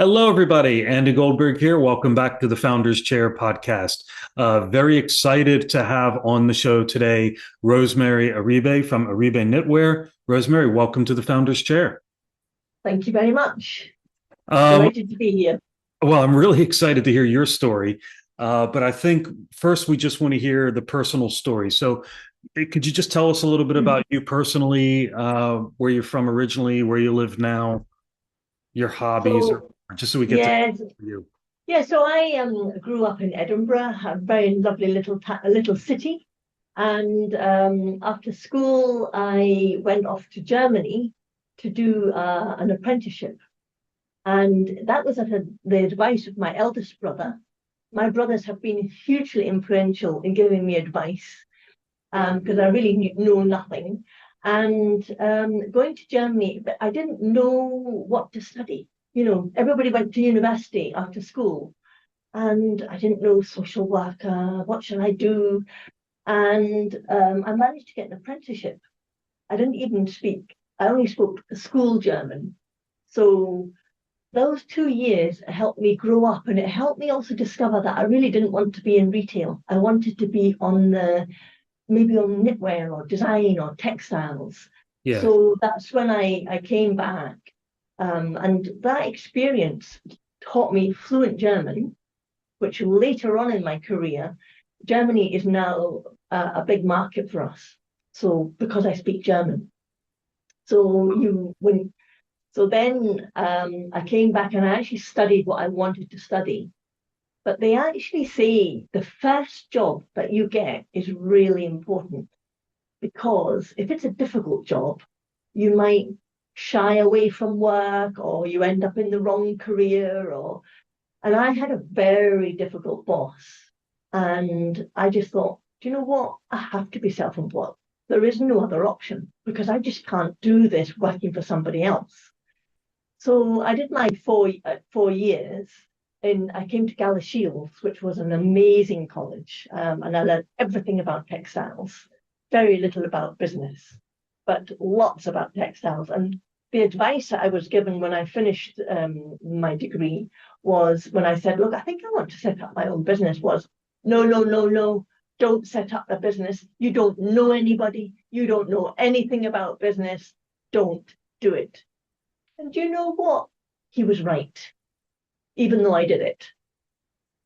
Hello, everybody. Andy Goldberg here. Welcome back to the Founders Chair podcast. Very excited to have on the show today Rosemary Eribe from Eribe Knitwear. Rosemary, welcome to the Founders Chair. Thank you very much. Um, Delighted to be here. well, I'm really excited to hear your story, but I think first we just want to hear the personal story. So, could you just tell us a little bit about you personally, where you're from originally, where you live now, your hobbies, or So, just so we get to yes, know you? so I grew up in Edinburgh, a very lovely little city. And after school, I went off to Germany to do an apprenticeship. And that was the advice of my eldest brother. My brothers have been hugely influential in giving me advice because I really know nothing. And going to Germany, but I didn't know what to study. You know, everybody went to university after school, and I didn't know social worker. What should I do? And I managed to get an apprenticeship. I didn't even speak. I only spoke school German. So those 2 years helped me grow up, and it helped me also discover that I really didn't want to be in retail. I wanted to be maybe on knitwear or design or textiles. Yeah. So that's when I came back. And that experience taught me fluent German, which later on in my career, Germany is now a big market for us. So because I speak German. So then I came back and I actually studied what I wanted to study. But they actually say the first job that you get is really important because if it's a difficult job, you might shy away from work or you end up in the wrong career and I had a very difficult boss. And I just thought, do you know what? I have to be self-employed. There is no other option because I just can't do this working for somebody else. So I did my 4 years. I came to Galashiels, which was an amazing college, and I learned everything about textiles, very little about business, but lots about textiles. And the advice that I was given when I finished my degree was when I said, look, I think I want to set up my own business was, no, no, no, no, don't set up a business. You don't know anybody. You don't know anything about business. Don't do it. And you know what? He was right, even though I did it.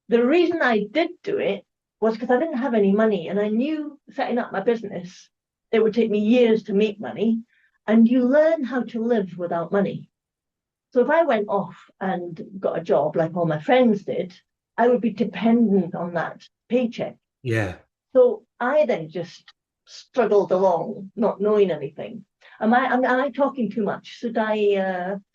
The reason I did do it was because I didn't have any money and I knew setting up my business, it would take me years to make money. And you learn how to live without money. So if I went off and got a job like all my friends did, I would be dependent on that paycheck. Yeah. So I then just struggled along, not knowing anything. Am I talking too much? Should I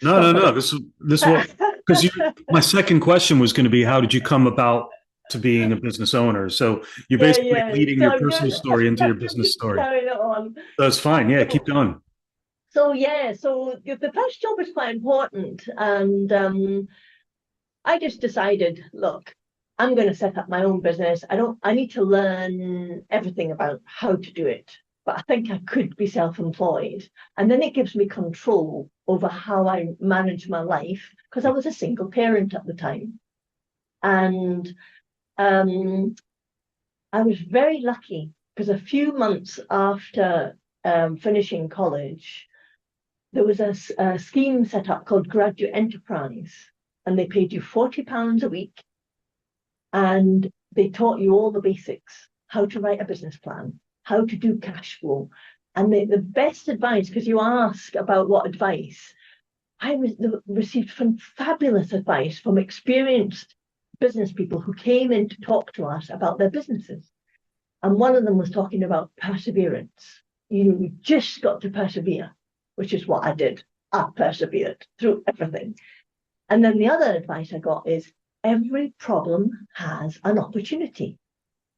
No, no, stop a no. bit? This was because my second question was going to be how did you come about to being a business owner? So you're Yeah, basically yeah. leading So your I'm personal just, story into your I'm business just story. carrying it on. That's fine. Yeah, keep So, going. so the first job is quite important, and I just decided, look, I'm going to set up my own business. I need to learn everything about how to do it, but I think I could be self-employed, and then it gives me control over how I manage my life because I was a single parent at the time, and um, I was very lucky because a few months after finishing college, there was a scheme set up called Graduate Enterprise, and they paid you £40 a week, and they taught you all the basics: how to write a business plan, how to do cash flow, and the best advice because you ask about what advice. Received fabulous advice from experienced business people who came in to talk to us about their businesses. And one of them was talking about perseverance. You just got to persevere, which is what I did. I persevered through everything. And then the other advice I got is every problem has an opportunity.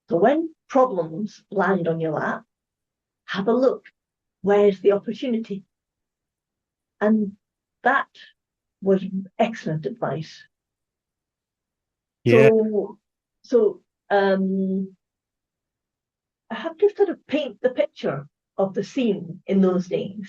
So when problems land on your lap, have a look. Where's the opportunity? And that was excellent advice. Yeah. So I have to sort of paint the picture of the scene in those days.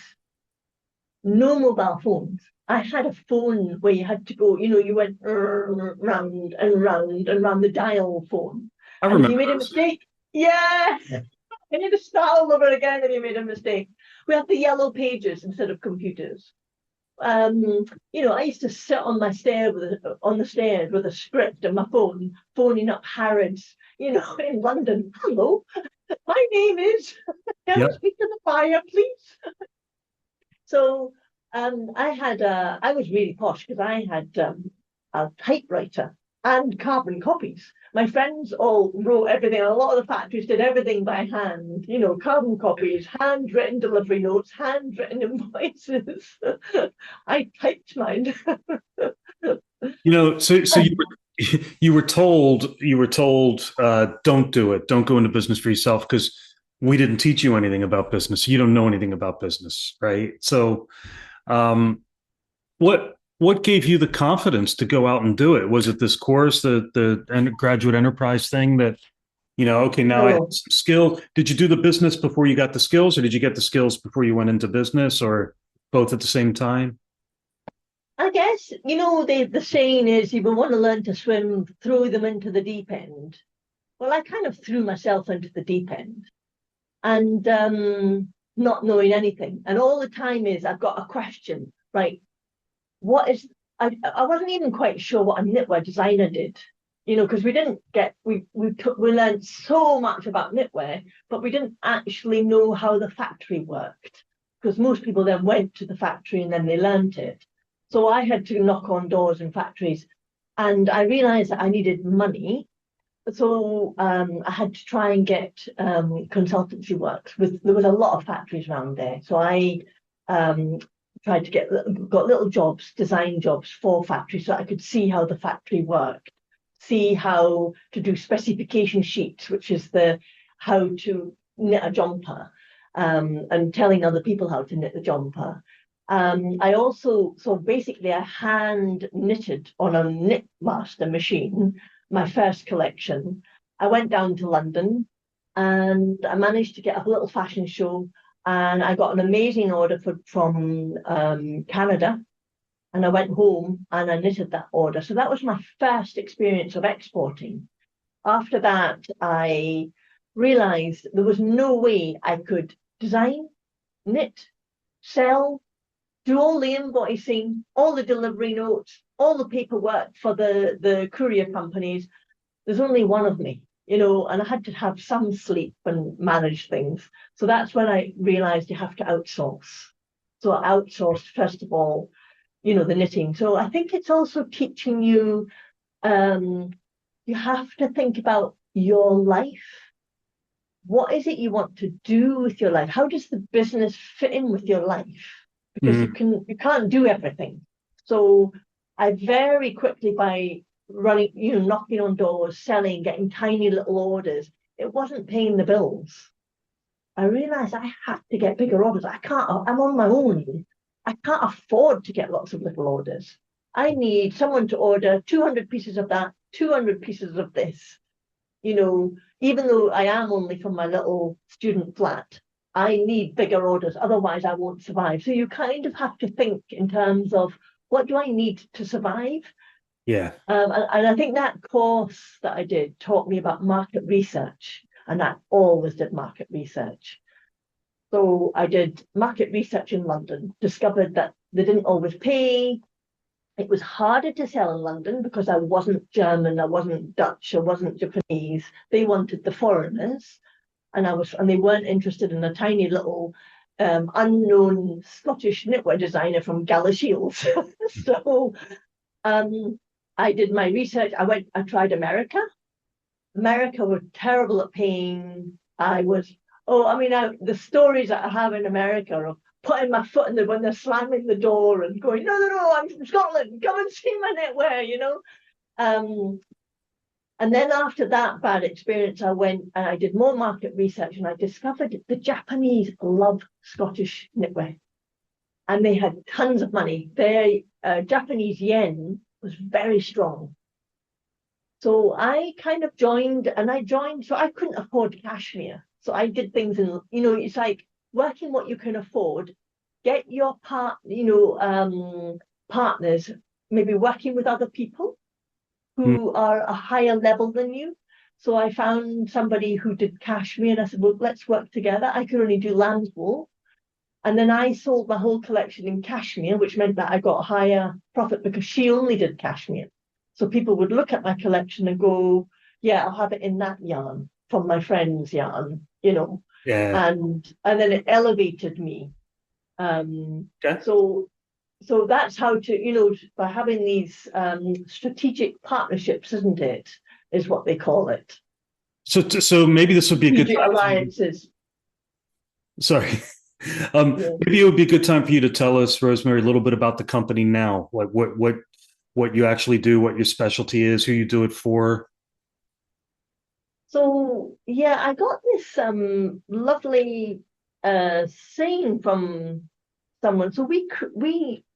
No mobile phones. I had a phone where you had to go, you went round and round and round the dial phone. I And if you remember made a those. mistake, yeah, and you had to start all over again if you made a mistake. We had the yellow pages instead of computers. I used to sit on my stair on the stairs with a script and my phone, phoning up Harrods, in London. Hello, my name is. Can I Yep. speak to the buyer, please? So I was really posh because I had a typewriter and carbon copies. My friends all wrote everything. A lot of the factories did everything by hand, carbon copies, handwritten delivery notes, handwritten invoices. I typed mine. So you were told don't do it, don't go into business for yourself because we didn't teach you anything about business. You don't know anything about business, right? So um, what gave you the confidence to go out and do it? Was it this course, the graduate enterprise thing that okay, now I have No, some skill. Did you do the business before you got the skills, or did you get the skills before you went into business, or both at the same time? I guess, the saying is if you want to learn to swim, throw them into the deep end. Well, I kind of threw myself into the deep end. And not knowing anything. And all the time is I've got a question, right? What is I wasn't even quite sure what a knitwear designer did, because we didn't get we learned so much about knitwear, but we didn't actually know how the factory worked. Because most people then went to the factory and then they learned it. So I had to knock on doors in factories, and I realized that I needed money, so I had to try and get consultancy work with. There was a lot of factories around there, so I um, tried to got little jobs, design jobs for factories, so I could see how the factory worked, see how to do specification sheets, which is the how to knit a jumper, and telling other people how to knit the jumper. I also, so basically, I hand knitted on a knitmaster machine my first collection. I went down to London and I managed to get a little fashion show, and I got an amazing order from Canada. And I went home and I knitted that order. So that was my first experience of exporting. After that, I realized there was no way I could design, knit, sell, do all the invoicing, all the delivery notes, all the paperwork for the courier companies. There's only one of me, and I had to have some sleep and manage things. So that's when I realized you have to outsource. So I outsourced, first of all, the knitting. So I think it's also teaching you, um, you have to think about your life. What is it you want to do with your life? How does the business fit in with your life? Because Mm, you can't do everything. So I very quickly, by running, knocking on doors, selling, getting tiny little orders, it wasn't paying the bills. I realized I had to get bigger orders. I'm on my own. I can't afford to get lots of little orders. I need someone to order 200 pieces of that, 200 pieces of this. Even though I am only from my little student flat, I need bigger orders. Otherwise, I won't survive. So you kind of have to think in terms of what do I need to survive? yeah. And I think that course that I did taught me about market research, and I always did market research. So I did market research in London, discovered that they didn't always pay. It was harder to sell in London because I wasn't German, I wasn't Dutch, I wasn't Japanese. They wanted the foreigners, and they weren't interested in a tiny little unknown Scottish knitwear designer from Galashiels. So um, I did my research. I tried America. America were terrible at paying. The stories that I have in America of putting my foot in when they're slamming the door and going, no, no, no, I'm from Scotland, come and see my knitwear. Um, and then after that bad experience, I went and I did more market research, and I discovered the Japanese love Scottish knitwear, and they had tons of money. Their Japanese yen was very strong. So I kind of joined, so I couldn't afford cashmere. So I did things it's like working what you can afford, get your part, partners, maybe working with other people Mm. who are a higher level than you. So I found somebody who did cashmere, and I said, well, let's work together. I could only do lamb's wool. And then I sold my whole collection in cashmere, which meant that I got a higher profit because she only did cashmere. So people would look at my collection and go, yeah, I'll have it in that yarn from my friend's yarn, you know. Yeah. And then it elevated me. Okay. So that's how to, you know, by having these strategic partnerships, isn't it? Is what they call it. So maybe this would be a good Strategic time for you. alliances. Sorry. Yeah. Maybe it would be a good time for you to tell us, Rosemary, a little bit about the company now, like what you actually do, what your specialty is, who you do it for. So yeah, I got this lovely saying from someone. So we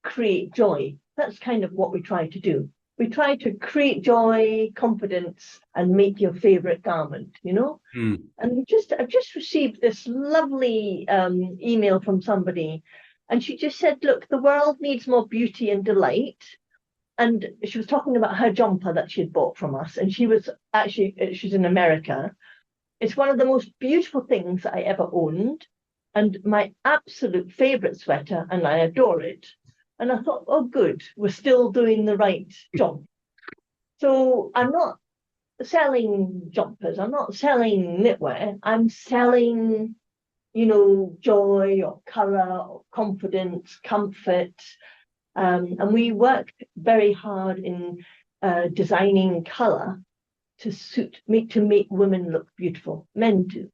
create joy. That's kind of what we try to do. We try to create joy, confidence, and make your favorite garment, you know. Mm. And I've just received this lovely email from somebody, and she just said, look, the world needs more beauty and delight. And she was talking about her jumper that she had bought from us, and she's in America. It's one of the most beautiful things I ever owned, and my absolute favorite sweater, and I adore it. And I thought, oh, good, we're still doing the right job. So I'm not selling jumpers, I'm not selling knitwear, I'm selling, you know, joy or colour or confidence, comfort. And we work very hard in designing colour to make women look beautiful. Men do.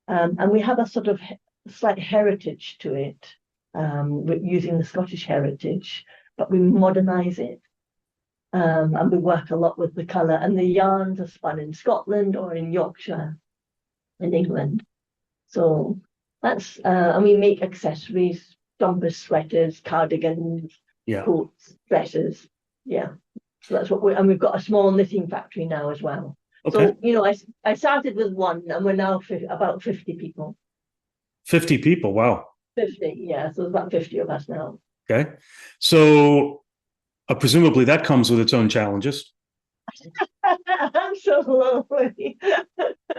And we have a sort of slight heritage to it. We're using the Scottish heritage, but we modernise it. And we work a lot with the colour. And the yarns are spun in Scotland or in Yorkshire, in England. So that's, and we make accessories, jumpers, sweaters, cardigans, Yeah. coats, dresses. Yeah. So that's what and we've got a small knitting factory now as well. Okay. So, you know, I started with one and we're now about 50 people. 50 people. Wow. 50, yeah. So there's about 50 of us now. Okay. So presumably that comes with its own challenges. Absolutely.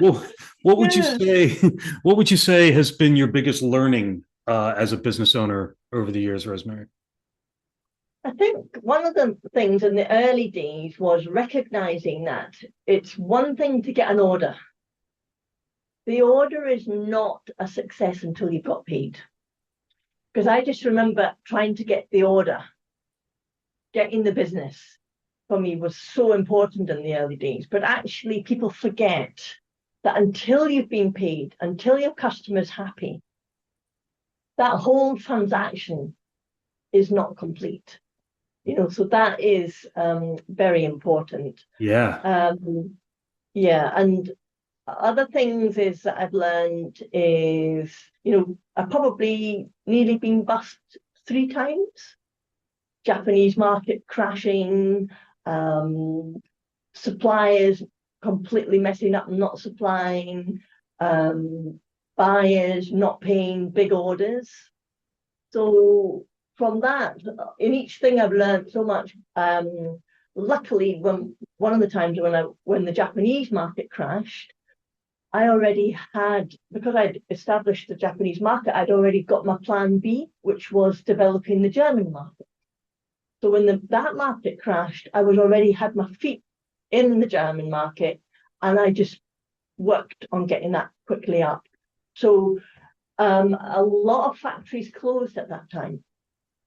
Well, what would you Yeah. say? What would you say has been your biggest learning as a business owner over the years, Rosemary? I think one of the things in the early days was recognizing that it's one thing to get an order. The order is not a success until you've got paid. Because I just remember trying to get the order, getting the business for me was so important in the early days. But actually, people forget that until you've been paid, until your customer's happy, that whole transaction is not complete. You know, so that is very important. Yeah. Yeah, and other things is that I've learned is, you know, I've probably nearly been bust 3 times. Japanese market crashing, suppliers completely messing up and not supplying, buyers not paying big orders. So from that, in each thing I've learned so much. Luckily, when one of the times when the Japanese market crashed, I already had, because I'd established the Japanese market, I'd already got my plan B, which was developing the German market. So when that market crashed, I was already had my feet in the German market, and I just worked on getting that quickly up. So a lot of factories closed at that time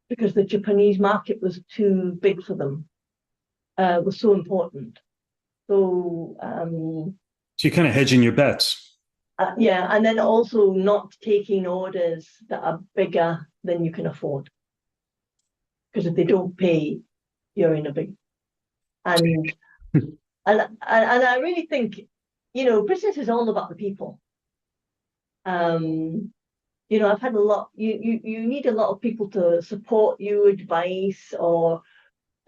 because the Japanese market was too big for them. Was so important. So So you're kind of hedging your bets. yeah, and then also not taking orders that are bigger than you can afford. Because if they don't pay, you're in a big and I really think, you know, business is all about the people. You know, I've had a lot. You need a lot of people to support you, advice, or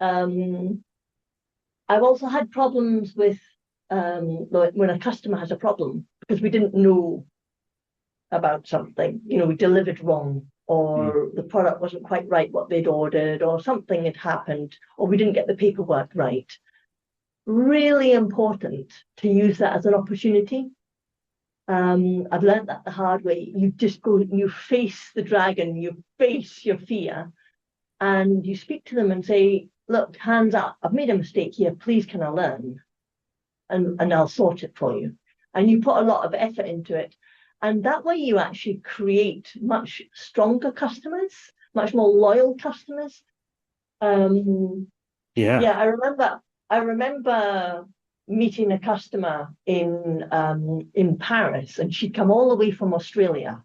I've also had problems with like when a customer has a problem because we didn't know about something. You know, we delivered wrong, or the product wasn't quite right what they'd ordered, or something had happened, or we didn't get the paperwork right. Really important to use that as an opportunity. I've learned that the hard way. You just go, you face the dragon, you face your fear, and you speak to them and say, look, hands up, I've made a mistake here, please can I learn? And I'll sort it for you. And you put a lot of effort into it. And that way you actually create much stronger customers, much more loyal customers. Yeah, I remember meeting a customer in Paris, and she'd come all the way from Australia.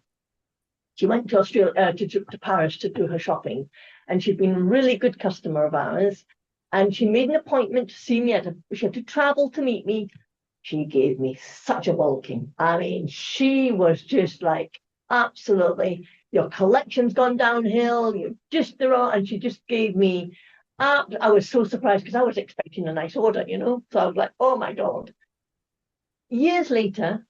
She went to Australia to Paris to do her shopping, and she'd been a really good customer of ours. And she made an appointment to see me. She had to travel to meet me. She gave me such a welcome. I mean, she was just like, absolutely, your collection's gone downhill. You're just the wrong. And she just gave me. I was so surprised because I was expecting a nice order, you know. So I was like, oh my God. Years later,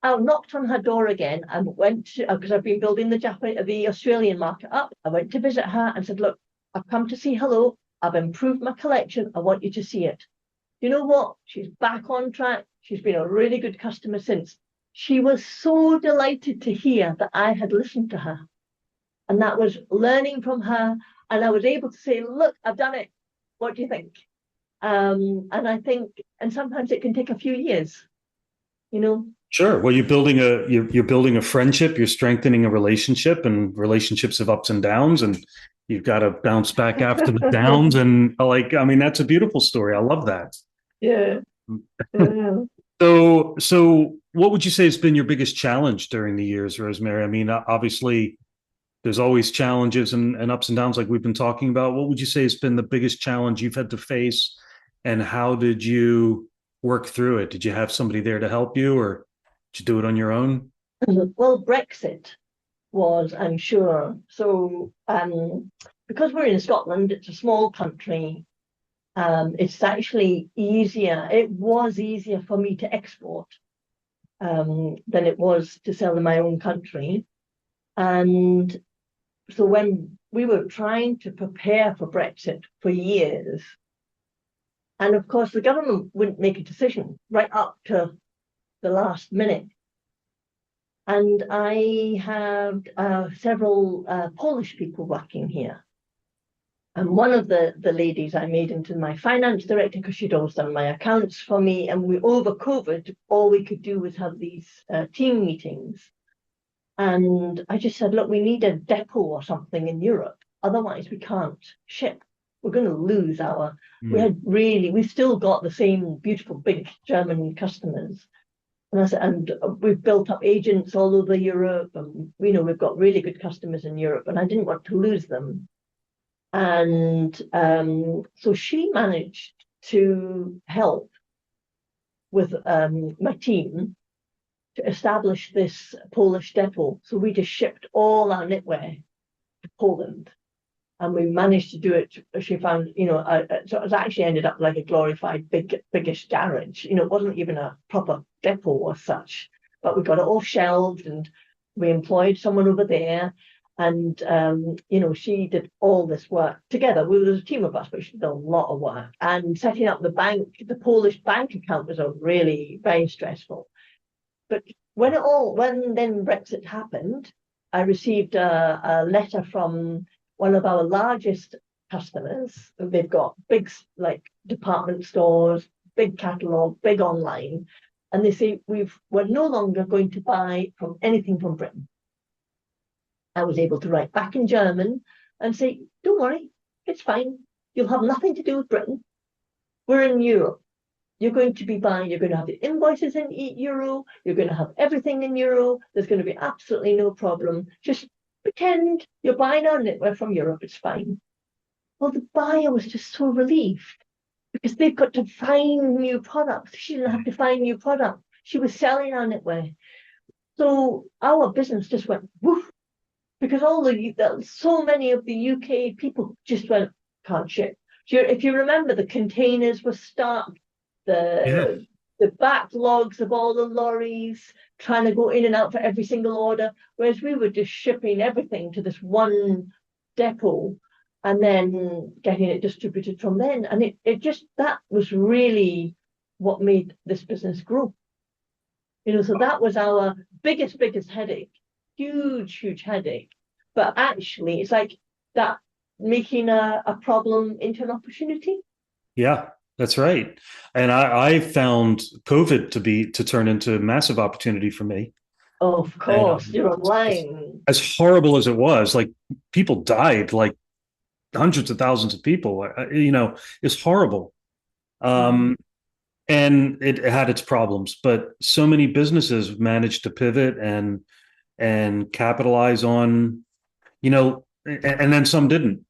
I knocked on her door again and went to, because I've been building the Australian market up. I went to visit her and said, look, I've come to say hello. I've improved my collection. I want you to see it. You know what? She's back on track. She's been a really good customer since. She was so delighted to hear that I had listened to her. And that was learning from her. And I was able to say, look, I've done it. What do you think? And I think, and sometimes it can take a few years, you know. Sure. Well, you're building a friendship, you're strengthening a relationship, and relationships have ups and downs, and you've got to bounce back after the downs. And like, I mean, that's a beautiful story. I love that. Yeah. Yeah. So what would you say has been your biggest challenge during the years, Rosemary? I mean, obviously there's always challenges and ups and downs like we've been talking about. What would you say has been the biggest challenge you've had to face, and how did you work through it? Did you have somebody there to help you, or did you do it on your own? Well, Brexit was, I'm sure. So because we're in Scotland, it's a small country. It's actually easier. It was easier for me to export than it was to sell in my own country. And so when we were trying to prepare for Brexit for years, and of course the government wouldn't make a decision right up to the last minute. And I have several Polish people working here. And one of the ladies I made into my finance director because she'd always done my accounts for me. And over COVID, all we could do was have these team meetings. And I just said, look, we need a depot or something in Europe. Otherwise, we can't ship. We're going to lose our. We've still got the same beautiful big German customers. And I said, and we've built up agents all over Europe, and we've got really good customers in Europe, and I didn't want to lose them. And so she managed to help with my team to establish this Polish depot. So we just shipped all our knitwear to Poland. And we managed to do it. She found, so it actually ended up like a glorified biggish garage. It wasn't even a proper depot or such, but we got it all shelved, and we employed someone over there. And, she did all this work together. There was a team of us, but she did a lot of work. And setting up the Polish bank account was really very stressful. But when then Brexit happened, I received a letter from one of our largest customers. They've got big, like, department stores, big catalog, big online. And they say, we're no longer going to buy from anything from Britain. I was able to write back in German and say, don't worry, it's fine. You'll have nothing to do with Britain. We're in Europe. You're going to have the invoices in euro. You're going to have everything in euro. There's going to be absolutely no problem. Just pretend you're buying our knitwear from Europe. It's fine. Well, the buyer was just so relieved because they've got to find new products. She didn't have to find new products. She was selling our knitwear. So our business just went woof, because so many of the UK people just went, can't ship. If you remember, the containers were stuck. Yeah. the backlogs of all the lorries trying to go in and out for every single order, whereas we were just shipping everything to this one depot and then getting it distributed from then. And it just, that was really what made this business grow. So that was our biggest headache, huge headache. But actually, it's like that making a problem into an opportunity. Yeah, that's right. And I found COVID to turn into a massive opportunity for me. Of And course, you're online. as horrible as it was, like people died, like hundreds of thousands of people. It's horrible. Mhm. Um, and it had its problems, but so many businesses managed to pivot and capitalize on, and then some didn't.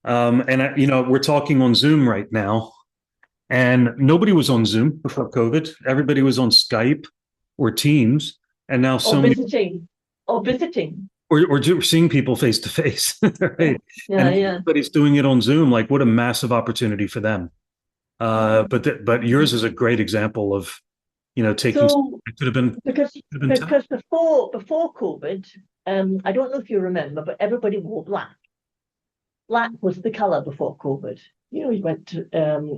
We're talking on Zoom right now, and nobody was on Zoom before COVID. Everybody was on Skype or Teams, and now Or so many, visiting, or visiting. we're seeing people face to face, Yeah, right? yeah, And yeah. everybody's doing it on Zoom. Like, what a massive opportunity for them. But yours is a great example of taking. So It because could have been tough. because before COVID, I don't know if you remember, but everybody wore black. Black was the color before COVID. You went to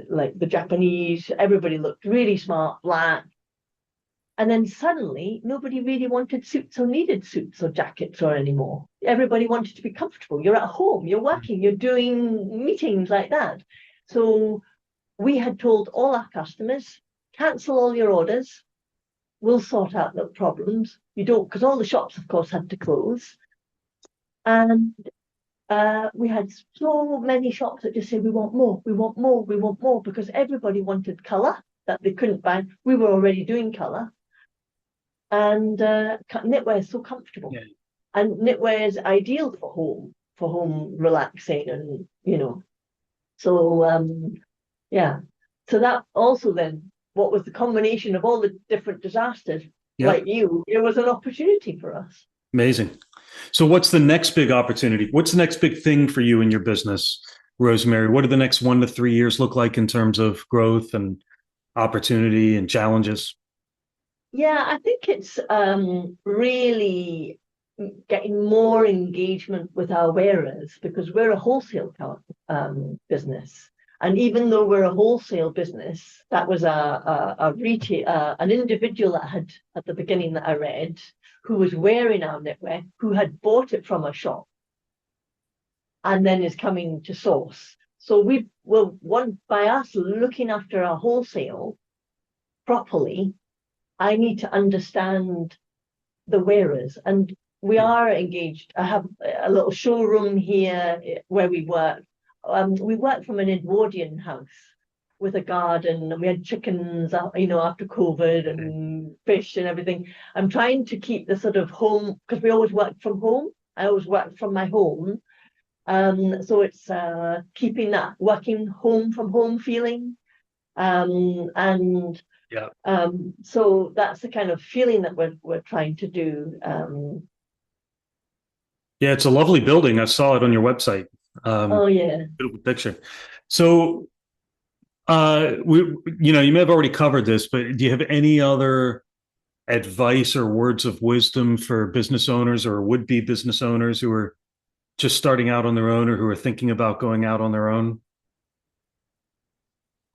like the Japanese, everybody looked really smart, black. And then suddenly nobody really wanted suits or needed suits or jackets or anymore. Everybody wanted to be comfortable. You're at home, you're working, you're doing meetings like that. So we had told all our customers, cancel all your orders. We'll sort out the problems. You don't, because all the shops, of course, had to close. And we had so many shops that just said, we want more, we want more, we want more, because everybody wanted colour that they couldn't buy. We were already doing colour. And knitwear is so comfortable. Yeah. And knitwear is ideal for home relaxing So yeah. So that also then, what was the combination of all the different disasters, Yep. like it was an opportunity for us. Amazing. So what's the next big opportunity? What's the next big thing for you in your business, Rosemary? What do the next 1 to 3 years look like in terms of growth and opportunity and challenges? Yeah, I think it's really getting more engagement with our wearers because we're a wholesale business. And even though we're a wholesale business, that was a retail, an individual that had at the beginning that I read who was wearing our knitwear, who had bought it from a shop and then is coming to source. So we will by us looking after our wholesale properly, I need to understand the wearers. And we are engaged. I have a little showroom here where we work. We work from an Edwardian house with a garden, and we had chickens, after COVID and fish and everything. I'm trying to keep the sort of home, because we always work from home. I always work from my home. So it's keeping that working home from home feeling. And Yeah. So that's the kind of feeling that we're trying to do. Yeah, it's a lovely building. I saw it on your website. Oh yeah. Beautiful picture. So, you may have already covered this, but do you have any other advice or words of wisdom for business owners or would-be business owners who are just starting out on their own or who are thinking about going out on their own?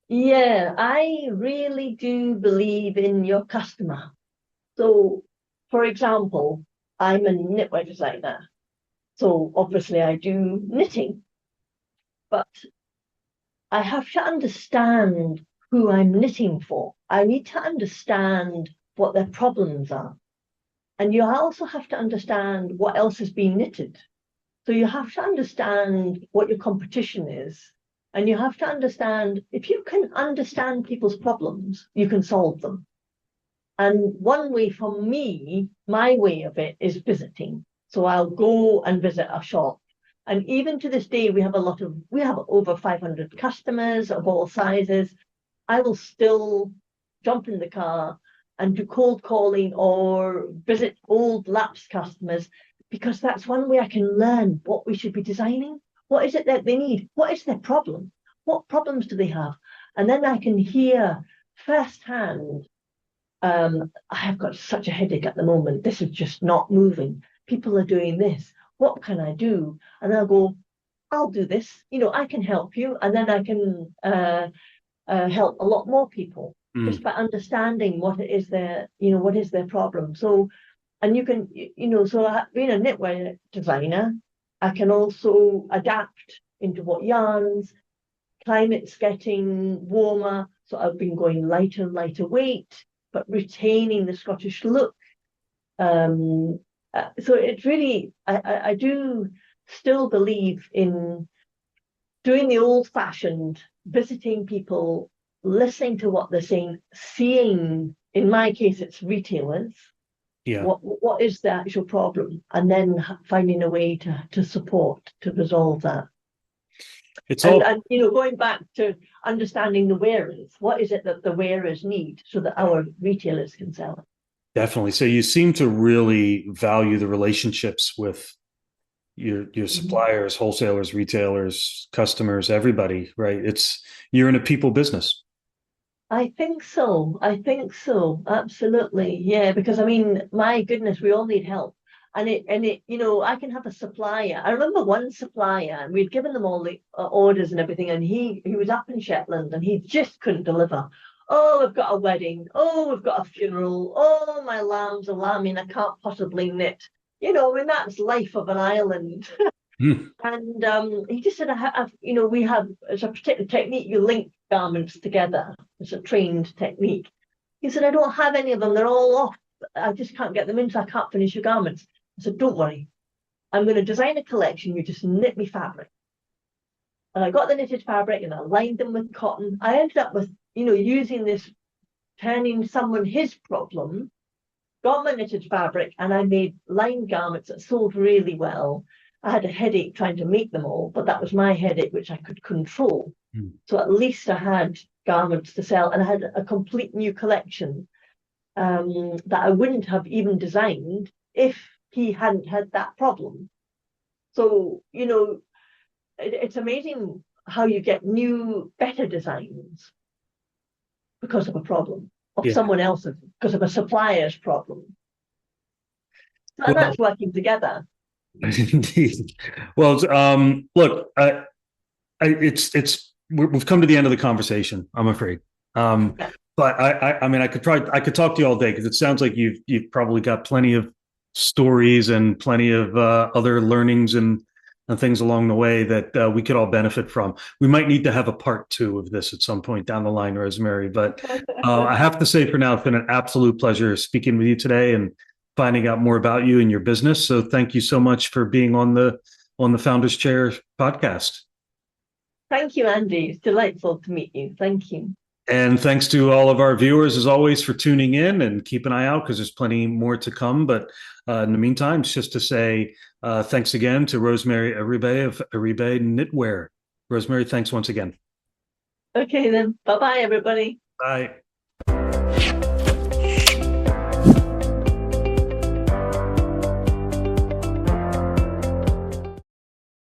Yeah, I really do believe in your customer. So, for example, I'm a knitwear designer. So obviously I do knitting, but I have to understand who I'm knitting for. I need to understand what their problems are. And you also have to understand what else is being knitted. So you have to understand what your competition is. And you have to understand, if you can understand people's problems, you can solve them. And one way for me, my way of it is visiting. So I'll go and visit a shop. And even to this day, we have over 500 customers of all sizes. I will still jump in the car and do cold calling or visit old lapsed customers, because that's one way I can learn what we should be designing. What is it that they need? What is their problem? What problems do they have? And then I can hear firsthand, I have got such a headache at the moment. This is just not moving. People are doing this. What can I do? And I'll go, I'll do this. I can help you. And then I can help a lot more people just by understanding what it is what is their problem. So, and you can, so being a knitwear designer, I can also adapt into what yarns. Climate's getting warmer, so I've been going lighter and lighter weight, but retaining the Scottish look. So it's really, I do still believe in doing the old-fashioned, visiting people, listening to what they're saying, seeing, in my case, it's retailers. Yeah. What is the actual problem, and then finding a way to support to resolve that. It's all, and going back to understanding the wearers, what is it that the wearers need so that our retailers can sell it? definitely. So you seem to really value the relationships with your suppliers, wholesalers, retailers, customers, everybody, right? You're in a people business. I think so. Absolutely. Yeah. Because I mean, my goodness, we all need help. And I can have a supplier. I remember one supplier, and we'd given them all the orders and everything, and he was up in Shetland, and he just couldn't deliver. Oh, we've got a wedding. Oh, we've got a funeral. Oh, my lamb's a lambing. I can't possibly knit. I mean, that's life of an island. And he just said, we have, it's a particular technique, you link garments together. It's a trained technique. He said, I don't have any of them. They're all off. I just can't get them in, so I can't finish your garments. I said, don't worry. I'm going to design a collection. You just knit me fabric. And I got the knitted fabric and I lined them with cotton. I ended up with, using this, turning someone his problem, got my knitted fabric, and I made lined garments that sold really well. I had a headache trying to make them all, but that was my headache, which I could control. So at least I had garments to sell, and I had a complete new collection that I wouldn't have even designed if he hadn't had that problem. So, it's amazing how you get new, better designs because of a problem, of someone else's, because of a supplier's problem. And that's working together. Indeed. Well, look, we've come to the end of the conversation, I'm afraid. But I mean, I could talk to you all day, because it sounds like you've probably got plenty of stories and plenty of other learnings and things along the way that we could all benefit from. We might need to have a part 2 of this at some point down the line, Rosemary. But I have to say, for now, it's been an absolute pleasure speaking with you today and finding out more about you and your business. So thank you so much for being on the Founders Chair podcast. Thank you, Andy. It's delightful to meet you. Thank you. And thanks to all of our viewers, as always, for tuning in, and keep an eye out, because there's plenty more to come. But in the meantime, it's just to say thanks again to Rosemary Eribe of Eribe Knitwear. Rosemary, thanks once again. Okay, then. Bye-bye, everybody. Bye.